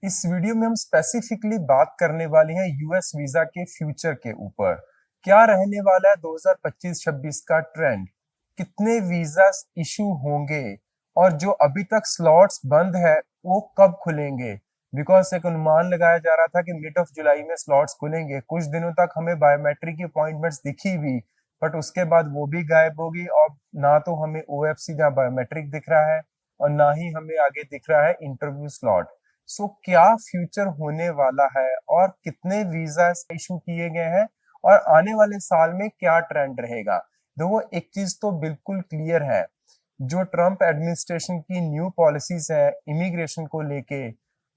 इस वीडियो में हम स्पेसिफिकली बात करने वाले हैं यूएस वीजा के फ्यूचर के ऊपर। क्या रहने वाला है 2025-26 का ट्रेंड, कितने वीजा इशू होंगे और जो अभी तक स्लॉट्स बंद है वो कब खुलेंगे। बिकॉज एक अनुमान लगाया जा रहा था कि मिड ऑफ जुलाई में स्लॉट्स खुलेंगे। कुछ दिनों तक हमें बायोमेट्रिक की अपॉइंटमेंट्स दिखी भी, बट उसके बाद वो भी गायब होगी और ना तो हमें ओएफसी जहाँ बायोमेट्रिक दिख रहा है और ना ही हमें आगे दिख रहा है इंटरव्यू स्लॉट। सो क्या फ्यूचर होने वाला है और कितने वीजा इशू किए गए हैं और आने वाले साल में क्या ट्रेंड रहेगा। देखो, एक चीज तो बिल्कुल क्लियर है, जो ट्रम्प एडमिनिस्ट्रेशन की न्यू पॉलिसीज है इमिग्रेशन को लेके,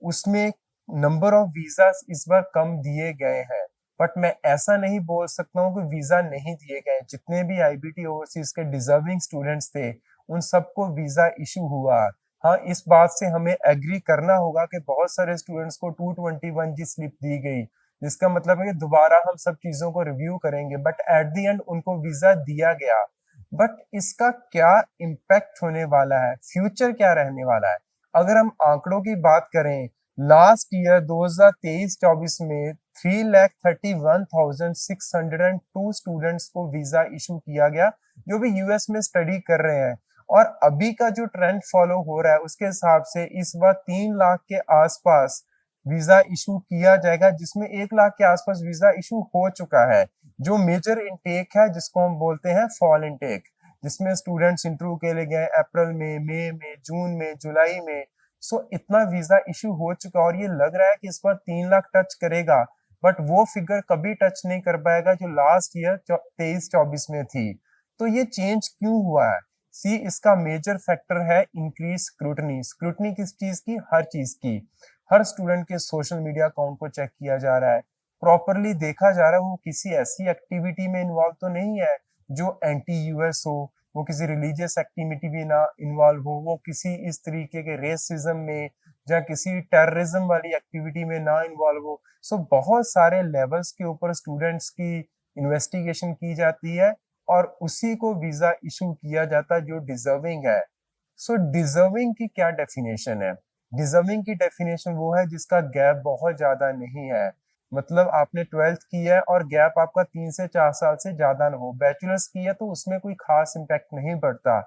उसमें नंबर ऑफ वीजा इस बार कम दिए गए हैं। बट मैं ऐसा नहीं बोल सकता हूँ कि वीजा नहीं दिए गए। जितने भी आईबीटी ओवरसीज के डिजर्विंग स्टूडेंट्स थे उन सबको वीजा इशू हुआ। हाँ, इस बात से हमें एग्री करना होगा कि बहुत सारे स्टूडेंट्स को 221 जी स्लिप दी गई, जिसका मतलब है कि दोबारा हम सब चीजों को रिव्यू करेंगे, बट एट द एंड उनको वीजा दिया गया। बट इसका क्या इम्पैक्ट होने वाला है, फ्यूचर क्या रहने वाला है। अगर हम आंकड़ों की बात करें, लास्ट ईयर 2023-24 में 3,31,602 स्टूडेंट्स को वीजा इशू किया गया जो भी यूएस में स्टडी कर रहे हैं। और अभी का जो ट्रेंड फॉलो हो रहा है उसके हिसाब से इस बार 3 लाख के आसपास वीजा इशू किया जाएगा, जिसमें 1 लाख के आसपास वीजा इशू हो चुका है। जो मेजर इनटेक है जिसको हम बोलते हैं फॉल इनटेक, जिसमें स्टूडेंट्स इंटरव्यू के लिए गए अप्रैल में, मई में, जून में, जुलाई में। सो इतना वीजा इशू हो चुका और ये लग रहा है कि इस बार 3 लाख टच करेगा। बट वो फिगर कभी टच नहीं कर पाएगा जो लास्ट ईयर 23-24 में थी। तो ये चेंज क्यों हुआ है? सी, इसका मेजर फैक्टर है इंक्रीज स्क्रूटनी। स्क्रूटनी किस चीज की? हर चीज की। हर स्टूडेंट के सोशल मीडिया अकाउंट को चेक किया जा रहा है, प्रॉपरली देखा जा रहा है वो किसी ऐसी एक्टिविटी में इन्वॉल्व तो नहीं है जो एंटी यूएस हो, वो किसी रिलीजियस एक्टिविटी भी ना इन्वॉल्व हो, वो किसी इस तरीके के रेसिज्म में या किसी टेररिज्म वाली एक्टिविटी में ना इन्वॉल्व हो। सो बहुत सारे लेवल्स के ऊपर स्टूडेंट्स की इन्वेस्टिगेशन की जाती है और उसी को वीजा इशू किया जाता है जो डिजर्विंग है। सो डिजर्विंग की क्या डेफिनेशन है? डिजर्विंग की डेफिनेशन वो है जिसका गैप बहुत ज्यादा नहीं है। मतलब आपने 12th की है और गैप आपका 3 से 4 साल से ज्यादा ना हो। बैचलर्स की है तो उसमें कोई खास इम्पैक्ट नहीं पड़ता।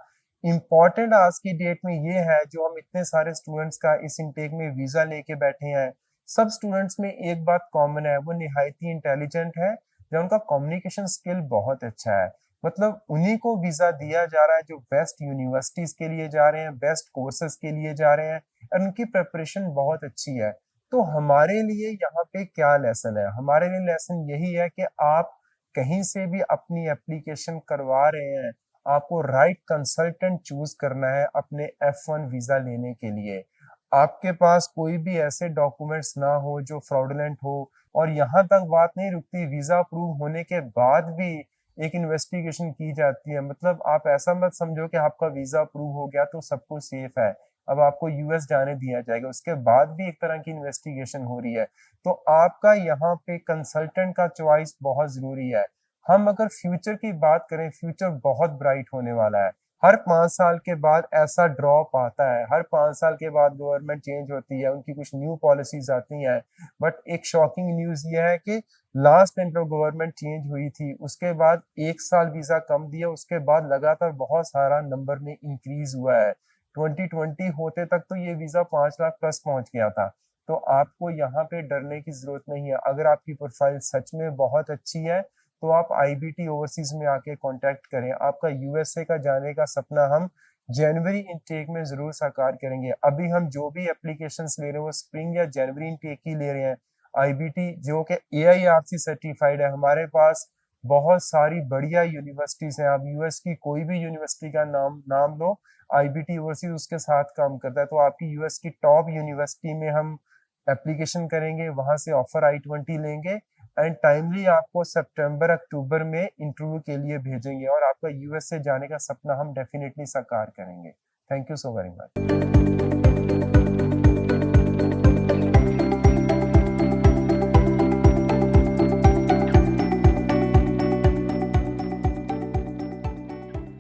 इम्पॉर्टेंट आज की डेट में ये है, जो हम इतने सारे स्टूडेंट्स का इस इनटेक में वीजा लेके बैठे हैं, सब स्टूडेंट्स में एक बात कॉमन है, वो निहायत ही इंटेलिजेंट है या उनका कम्युनिकेशन स्किल बहुत अच्छा है। मतलब उन्हीं को वीजा दिया जा रहा है जो बेस्ट यूनिवर्सिटीज के लिए जा रहे हैं, बेस्ट कोर्सेज के लिए जा रहे हैं और उनकी प्रिपरेशन बहुत अच्छी है। तो हमारे लिए यहाँ पे क्या लेसन है? हमारे लिए लेसन यही है कि आप कहीं से भी अपनी एप्लीकेशन करवा रहे हैं, आपको राइट कंसल्टेंट चूज करना है अपने F1 वीजा लेने के लिए। आपके पास कोई भी ऐसे डॉक्यूमेंट्स ना हो जो फ्रॉडुलेंट हो। और यहाँ तक बात नहीं रुकती, वीजा अप्रूव होने के बाद भी एक इन्वेस्टिगेशन की जाती है। मतलब आप ऐसा मत समझो कि आपका वीजा अप्रूव हो गया तो सब कुछ सेफ है, अब आपको यूएस जाने दिया जाएगा। उसके बाद भी एक तरह की इन्वेस्टिगेशन हो रही है। तो आपका यहाँ पे कंसल्टेंट का चॉइस बहुत जरूरी है। हम अगर फ्यूचर की बात करें, फ्यूचर बहुत ब्राइट होने वाला है। हर 5 साल के बाद ऐसा ड्रॉप आता है, हर 5 साल के बाद गवर्नमेंट चेंज होती है, उनकी कुछ न्यू पॉलिसीज आती हैं। बट एक शॉकिंग न्यूज ये है कि लास्ट टाइम जब गवर्नमेंट चेंज हुई थी उसके बाद 1 साल वीजा कम दिया, उसके बाद लगातार बहुत सारा नंबर में इंक्रीज हुआ है। 2020 होते तक तो ये वीजा 5 लाख प्लस पहुंच गया था। तो आपको यहाँ पे डरने की जरूरत नहीं है। अगर आपकी प्रोफाइल सच में बहुत अच्छी है तो आप आईबीटी ओवरसीज में आके कांटेक्ट करें। आपका यूएसए का जाने का सपना हम जनवरी इनटेक में जरूर साकार करेंगे। अभी हम जो भी एप्लीकेशंस ले रहे हैं वो स्प्रिंग या जनवरी इनटेक ही ले रहे हैं। आईबीटी जो कि एआईआरसी सर्टिफाइड है, हमारे पास बहुत सारी बढ़िया यूनिवर्सिटीज हैं। आप यूएस की कोई भी यूनिवर्सिटी का नाम नाम लो, आईबीटी ओवरसीज उसके साथ काम करता है। तो आपकी यूएस की टॉप यूनिवर्सिटी में हम एप्लीकेशन करेंगे, वहां से ऑफर I-20 लेंगे एंड टाइमली आपको सितंबर अक्टूबर में इंटरव्यू के लिए भेजेंगे और आपका यूएस से जाने का सपना हम डेफिनेटली साकार करेंगे। Thank you so very much.